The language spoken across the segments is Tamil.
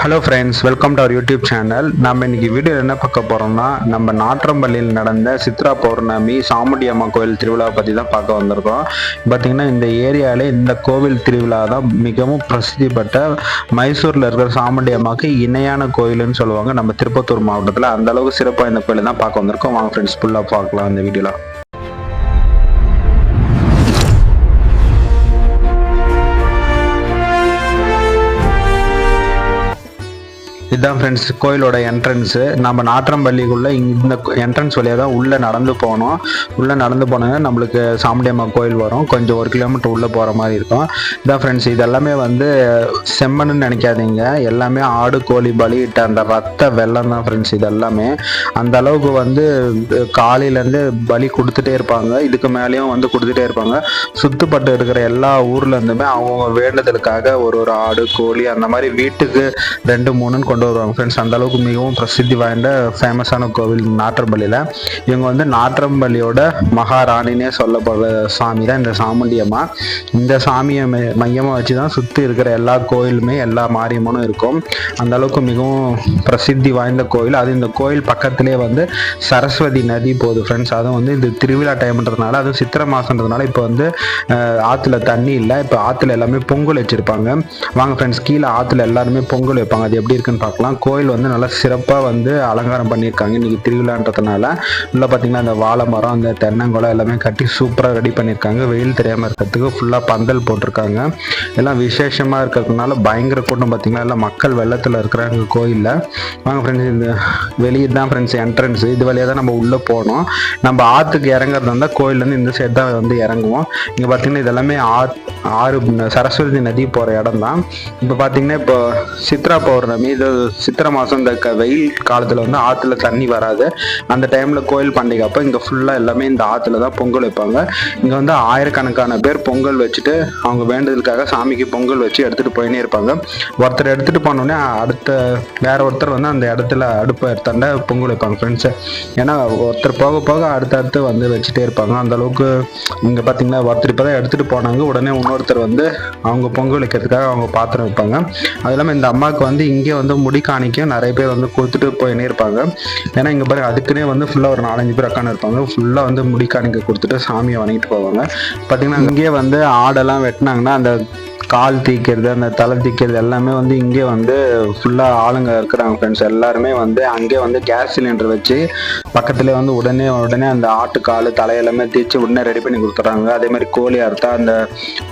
Hello friends, welcome to our YouTube channel. நம்ம இன்னைக்கு வீடியோ என்ன பார்க்க போகிறோம்னா, நம்ம நாற்றம்பள்ளியில் நடந்த சித்ரா பௌர்ணமி சாமுண்டி அம்மா கோயில் திருவிழா பற்றி தான் பார்க்க வந்திருக்கோம். பார்த்திங்கன்னா இந்த ஏரியாவிலே இந்த கோவில் திருவிழா தான் மிகவும் பிரசித்தி பெற்ற மைசூரில் இருக்கிற சாமுண்டி அம்மாவுக்கு இணையான கோயில்னு சொல்லுவாங்க. நம்ம திருப்பத்தூர் மாவட்டத்தில் அந்த அளவுக்கு சிறப்பாக இந்த கோயிலை தான் பார்க்க வந்திருக்கோம். வாங்க ஃப்ரெண்ட்ஸ், ஃபுல்லாக பார்க்கலாம் இந்த வீடியோவில். இதுதான் ஃப்ரெண்ட்ஸ் கோயிலோட என்ட்ரன்ஸு. நம்ம நாற்றம்பள்ளிக்குள்ளே இந்த என்ட்ரன்ஸ் வழியாக தான் உள்ளே நடந்து போனோம். உள்ளே நடந்து போனோன்னா நம்மளுக்கு சாமுண்டி அம்மா கோயில் வரும். கொஞ்சம் 1 கிலோமீட்டர் உள்ளே போகிற மாதிரி இருக்கும். இதான் ஃப்ரெண்ட்ஸ், இது எல்லாமே வந்து செம்மன்னு நினைக்காதீங்க. எல்லாமே ஆடு கோழி பலியிட்ட அந்த ரத்த வெள்ளம் தான் ஃப்ரெண்ட்ஸ். இது எல்லாமே அந்த அளவுக்கு வந்து காலையிலேருந்து பலி கொடுத்துட்டே இருப்பாங்க. இதுக்கு மேலேயும் வந்து கொடுத்துட்டே இருப்பாங்க. சுத்துப்பட்டு இருக்கிற எல்லா ஊர்லேருந்துமே அவங்க வேண்டுதலுக்காக ஒரு ஆடு கோழி அந்த மாதிரி வீட்டுக்கு 2-3 கொண்டு வருவாங்க ஃப்ரெண்ட்ஸ். அந்த அளவுக்கு மிகவும் பிரசித்தி வாய்ந்த ஃபேமஸான கோவில் நாற்றம்பள்ளியில். இவங்க வந்து நாற்றம்பள்ளியோட மகாராணினே சொல்லப்படுற சாமி தான் இந்த சாமுண்டி அம்மா. இந்த சாமியை மையமாக வச்சு தான் சுற்றி இருக்கிற எல்லா கோயிலுமே எல்லா மாரியம்மனும் இருக்கும். அந்த அளவுக்கு மிகவும் பிரசித்தி வாய்ந்த கோயில். அது இந்த கோயில் பக்கத்திலே வந்து சரஸ்வதி நதி போகுது ஃப்ரெண்ட்ஸ். அதுவும் வந்து இந்த திருவிழா டைம்ன்றதுனால, அதுவும் சித்திரை மாதன்றதுனால இப்போ வந்து ஆற்றுல தண்ணி இல்லை. இப்போ ஆற்றுல எல்லாமே பொங்கல் வச்சுருப்பாங்க. வாங்க ஃப்ரெண்ட்ஸ், கீழே ஆற்றுல எல்லாருமே பொங்கல் வைப்பாங்க. அது எப்படி இருக்குன்னு பார்க்கலாம். கோயில் வந்து நல்லா சிறப்பாக வந்து அலங்காரம் பண்ணியிருக்காங்க. இன்னைக்கு திருவிழான்றதுனால உள்ள பார்த்தீங்கன்னா அந்த வாழை மரம், அந்த தென்னங்குளம் எல்லாமே கட்டி சூப்பராக ரெடி பண்ணியிருக்காங்க. வெயில் தெரியாமல் இருக்கிறதுக்கு ஃபுல்லாக பந்தல் போட்டிருக்காங்க. எல்லாம் விசேஷமாக இருக்கிறதுனால பயங்கர கூட்டம். பார்த்தீங்கன்னா எல்லாம் மக்கள் வெள்ளத்தில் இருக்கிறாங்க கோயிலில். வாங்க ஃப்ரெண்ட்ஸ், இந்த வெளியே தான் ஃப்ரெண்ட்ஸ் என்ட்ரன்ஸ். இது வழியாக தான் நம்ம உள்ளே போனோம். நம்ம ஆற்றுக்கு இறங்குறது இருந்தால் கோயிலேருந்து இந்த சைடு தான் வந்து இறங்குவோம். இங்கே பார்த்தீங்கன்னா இதெல்லாமே ஆறு சரஸ்வதி நதி போகிற இடம் தான். இப்போ பார்த்தீங்கன்னா இப்போ சித்ரா பௌர்ணமி, இது சித்திரை மாதம் இந்த வெயில் காலத்தில் வந்து ஆற்றுல தண்ணி வராது. அந்த டைமில் கோயில் பண்டிகை அப்போ இங்கே ஃபுல்லாக எல்லாமே இந்த ஆற்றுல தான் பொங்கல் வைப்பாங்க. இங்கே வந்து ஆயிரக்கணக்கான பேர் பொங்கல் வச்சுட்டு அவங்க வேண்டுதலுக்காக சாமிக்கு பொங்கல் வச்சு எடுத்துகிட்டு போயினே இருப்பாங்க. ஒருத்தர் எடுத்துகிட்டு போனோடனே வேற ஒருத்தர் வந்து அந்த இடத்துல அடுப்பை எடுத்தாண்ட பொங்கல் வைப்பாங்க ஃப்ரெண்ட்ஸு. ஏன்னா ஒருத்தர் போக போக அடுத்தடுத்து வந்து வச்சுட்டே இருப்பாங்க. அந்த அளவுக்கு இங்கே பார்த்தீங்கன்னா ஒருத்தர் இப்போ தான் எடுத்துகிட்டு போனாங்க. உடனே இன்னொருத்தர் வந்து அவங்க பொங்கல் வைக்கிறதுக்காக அவங்க பாத்திரம் வைப்பாங்க. அது இல்லாமல் இந்த அம்மாவுக்கு வந்து இங்கே வந்து முடி காணிக்கும் நிறைய பேர் வந்து கொடுத்துட்டு போயினே இருப்பாங்க. ஏன்னா இங்கே பாருங்க, அதுக்குன்னே வந்து ஃபுல்லாக ஒரு 4-5 பேர் உட்காந்து இருப்பாங்க. ஃபுல்லாக வந்து முடி காணிக்க கொடுத்துட்டு சாமியை வணங்கிட்டு போவாங்க. பார்த்தீங்கன்னா இங்கேயே வந்து ஆடெல்லாம் வெட்டினாங்கன்னா அந்த கால் தீக்கிறது, அந்த தலை தீக்கிறது எல்லாமே வந்து இங்கே வந்து ஃபுல்லாக ஆளுங்க இருக்கிறாங்க ஃப்ரெண்ட்ஸ். எல்லாருமே வந்து அங்கே வந்து கேஸ் சிலிண்டர் வச்சு பக்கத்துலேயே வந்து உடனே அந்த ஆட்டுக்கால் தலையெல்லாமே தீச்சு உடனே ரெடி பண்ணி கொடுத்துட்றாங்க. அதே மாதிரி கோழி அறுத்தா அந்த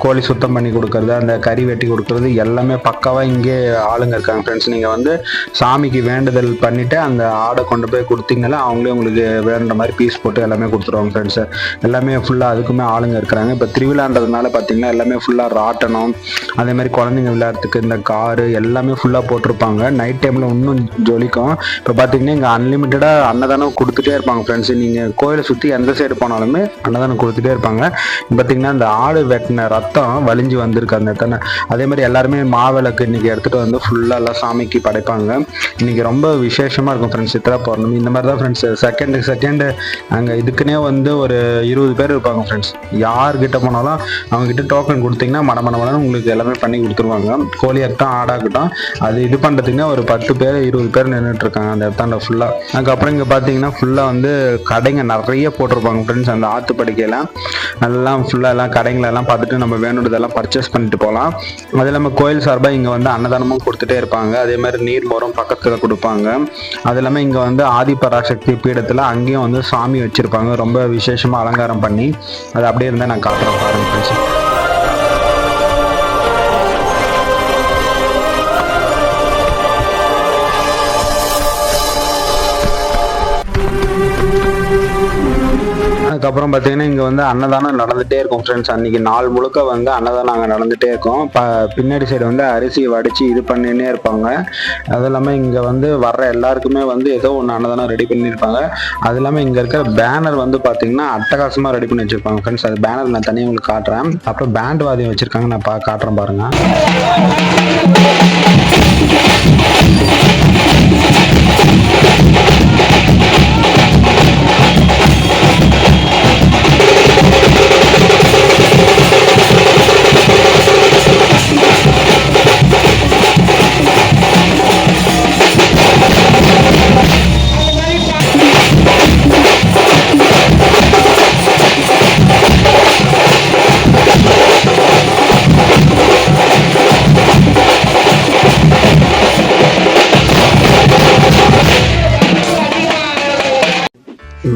கோழி சுத்தம் பண்ணி கொடுக்கறது, அந்த கறி வெட்டி கொடுக்கறது எல்லாமே பக்காவாக இங்கே ஆளுங்க இருக்காங்க ஃப்ரெண்ட்ஸ். நீங்கள் வந்து சாமிக்கு வேண்டுதல் பண்ணிவிட்டு அந்த ஆடை கொண்டு போய் கொடுத்தீங்கன்னா அவங்களே உங்களுக்கு வேணுன்ற மாதிரி பீஸ் போட்டு எல்லாமே கொடுத்துருவாங்க ஃப்ரெண்ட்ஸ். எல்லாமே ஃபுல்லாக அதுக்குமே ஆளுங்க இருக்கிறாங்க. இப்போ திருவிழான்றதுனால பார்த்தீங்கன்னா எல்லாமே ஃபுல்லாக ராட்டனம், அதே மாதிரி குழந்தைங்க விளையாடுறதுக்கு இந்த காரு எல்லாமே ஃபுல்லாக போட்டிருப்பாங்க. நைட் டைமில் இன்னும் ஜொலிக்கும். இப்போ பார்த்தீங்கன்னா இங்கே அன்லிமிட்டடாக அன்னதானம் கொடுத்துட்டே இருப்பாங்க ஃப்ரெண்ட்ஸ். நீங்கள் கோயிலை சுற்றி எந்த சைடு போனாலுமே அன்னதானம் கொடுத்துட்டே இருப்பாங்க. பார்த்தீங்கன்னா இந்த ஆடு வெட்டின ரத்தம் வலிஞ்சு வந்திருக்கு அந்த இடத்துல. அதே மாதிரி எல்லாருமே மாவிளக்கு இன்னைக்கு எடுத்துகிட்டு வந்து ஃபுல்லாக எல்லாம் சாமிக்கு படைப்பாங்க. இன்னைக்கு ரொம்ப விசேஷமாக இருக்கும் ஃப்ரெண்ட்ஸ் சித்ரா பௌர்ணமி. இந்த மாதிரி தான் ஃப்ரெண்ட்ஸ் செகண்டு அங்கே இதுக்குன்னே வந்து ஒரு 20 பேர் இருப்பாங்க ஃப்ரெண்ட்ஸ். யார்கிட்ட போனாலும் அவங்ககிட்ட டோக்கன் கொடுத்தீங்கன்னா மடமடன்னு உங்களுக்கு எல்லாமே பண்ணி கொடுத்துருவாங்க. கோழி அர்த்தம் ஆடாகட்டும், அது இது பண்ணுறதுக்குன்னா ஒரு 10 பேர் 20 பேர் நின்றுட்டு இருக்காங்க அந்த இடத்தாண்ட ஃபுல்லாக. அதுக்கப்புறம் இங்கே பார்த்தீங்கன்னா ஃபுல்லாக வந்து கடைங்க நிறைய போட்டிருப்பாங்க ஃப்ரெண்ட்ஸ். அந்த ஆற்று படுக்கையெல்லாம் எல்லாம் ஃபுல்லாக எல்லாம் கடைங்களெல்லாம் பார்த்துட்டு நம்ம வேணுன்றதெல்லாம் பர்ச்சேஸ் பண்ணிட்டு போகலாம். அது இல்லாமல் கோயில் சார்பாக இங்கே வந்து அன்னதானமும் கொடுத்துட்டே இருப்பாங்க. அதே மாதிரி நீர் மோரும் பக்கத்தில் கொடுப்பாங்க. அது இல்லாமல் இங்கே வந்து ஆதிபராசக்தி பீடத்தில் அங்கேயும் வந்து சாமி வச்சுருப்பாங்க. ரொம்ப விசேஷமாக அலங்காரம் பண்ணி அது அப்படியே இருந்தால் நான் காட்டுறேன் பாருங்க ஃப்ரெண்ட்ஸ். அதுக்கப்புறம் பார்த்தீங்கன்னா இங்கே வந்து அன்னதானம் நடந்துகிட்டே இருக்கும் ஃப்ரெண்ட்ஸ். அன்றைக்கி நாள் முழுக்க வந்து அன்னதானம் அங்கே நடந்துகிட்டே இருக்கும். பின்னாடி சைடு வந்து அரிசியை வடித்து இது பண்ணினே இருப்பாங்க. அது இல்லாமல் இங்கே வந்து வர்ற எல்லாருக்குமே வந்து ஏதோ ஒன்று அன்னதானம் ரெடி பண்ணியிருப்பாங்க. அது இல்லாமல் இங்கே இருக்கிற பேனர் வந்து பார்த்தீங்கன்னா அட்டகாசமாக ரெடி பண்ணி வச்சுருப்பாங்க ஃப்ரெண்ட்ஸ். அது பேனர் நான் தனியாக உங்களுக்கு காட்டுறேன். அப்புறம் பேண்ட் வாதியம் வச்சுருக்காங்க, நான் காட்டுறேன் பாருங்கள்.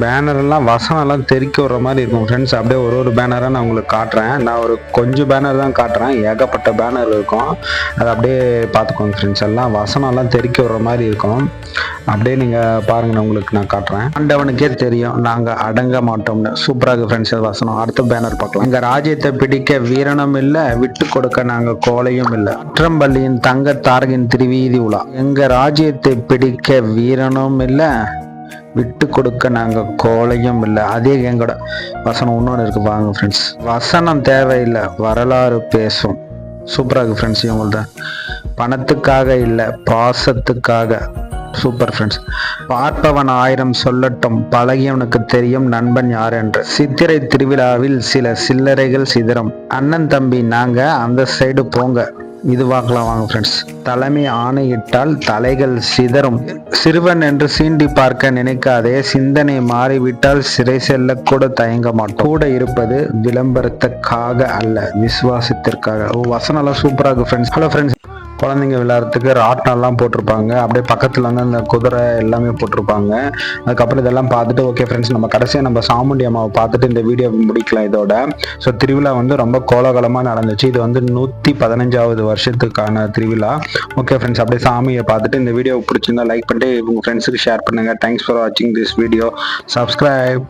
பேனர்லாம் வசனம்லாம் தெறிக்க விடுற மாதிரி இருக்கும் ஃப்ரெண்ட்ஸ். அப்படியே ஒரு பேனராக நான் உங்களுக்கு காட்டுறேன். நான் ஒரு கொஞ்சம் பேனர் தான் காட்டுறேன், ஏகப்பட்ட பேனர் இருக்கும். அதை அப்படியே பார்த்துக்கோங்க ஃப்ரெண்ட்ஸ். எல்லாம் வசனம்லாம் தெறிக்க விடுற மாதிரி இருக்கும். அப்படியே நீங்கள் பாருங்க, உங்களுக்கு நான் காட்டுறேன். ஆண்டவனுக்கே தெரியும் நாங்கள் அடங்க மாட்டோம்னு. சூப்பராக ஃப்ரெண்ட்ஸ் வசனம். அடுத்த பேனர் பார்க்கலாம். எங்கள் ராஜ்யத்தை பிடிக்க வீரனும் இல்லை, விட்டு கொடுக்க நாங்கள் கோலையும் இல்லை. ஆற்றம்பள்ளியின் தங்க தாரகின் திருவீதி உலா. எங்கள் ராஜ்யத்தை பிடிக்க வீரனும் இல்லை, விட்டு கொடுக்க நாங்க கோலையும் இல்லை. அதே எங்களோட வசனம் இன்னொன்று இருக்கு, வாங்க ஃப்ரெண்ட்ஸ். வசனம் தேவையில்லை, வரலாறு பேசும். சூப்பராக இருக்கு ஃப்ரெண்ட்ஸ். இவங்கள்ட்ட பணத்துக்காக இல்லை, பாசத்துக்காக. Super friends. பார்ப்பவன் 1000 சொல்லட்டும், பழகியவனுக்கு தெரியும் நண்பன் யார் என்று. சித்திரை திருவிழாவில் சில சில்லறைகள் சிதறும். அண்ணன் தம்பி நாங்க, அந்த சைடு போங்க. இது பார்க்கலாம் வாங்க ஃப்ரெண்ட்ஸ். தலைமை ஆணையிட்டால் தலைகள் சிதறும். சிறுவன் என்று சீண்டி பார்க்க நினைக்காதே, சிந்தனை மாறிவிட்டால் சிறை செல்ல கூட தயங்க மாட்டோம். கூட இருப்பது விளம்பரத்துக்காக அல்ல, விசுவாசத்திற்காக. வசனம் எல்லாம் சூப்பராக இருக்கு ஃப்ரெண்ட்ஸ். ஹலோ ஃப்ரெண்ட்ஸ், குழந்தைங்க விளையாடுறதுக்கு ராட்னம்லாம் போட்டிருப்பாங்க. அப்படியே பக்கத்தில் வந்து அந்த குதிரை எல்லாமே போட்டிருப்பாங்க. அதுக்கப்புறம் இதெல்லாம் பார்த்துட்டு ஓகே ஃப்ரெண்ட்ஸ், நம்ம கடைசியாக நம்ம சாமுண்டி அம்மாவை பார்த்துட்டு இந்த வீடியோ முடிக்கலாம் இதோட. ஸோ திருவிழா வந்து ரொம்ப கோலாகலமாக நடந்துச்சு. இது வந்து 115வது வருஷத்துக்கான திருவிழா. ஓகே ஃப்ரெண்ட்ஸ், அப்படியே சாமியை பார்த்துட்டு இந்த வீடியோ பிடிச்சிருந்தா லைக் பண்ணிட்டு உங்கள் ஃப்ரெண்ட்ஸுக்கு ஷேர் பண்ணுங்கள். தேங்க்ஸ் ஃபார் வாட்சிங் திஸ் வீடியோ. சப்ஸ்கிரைப்.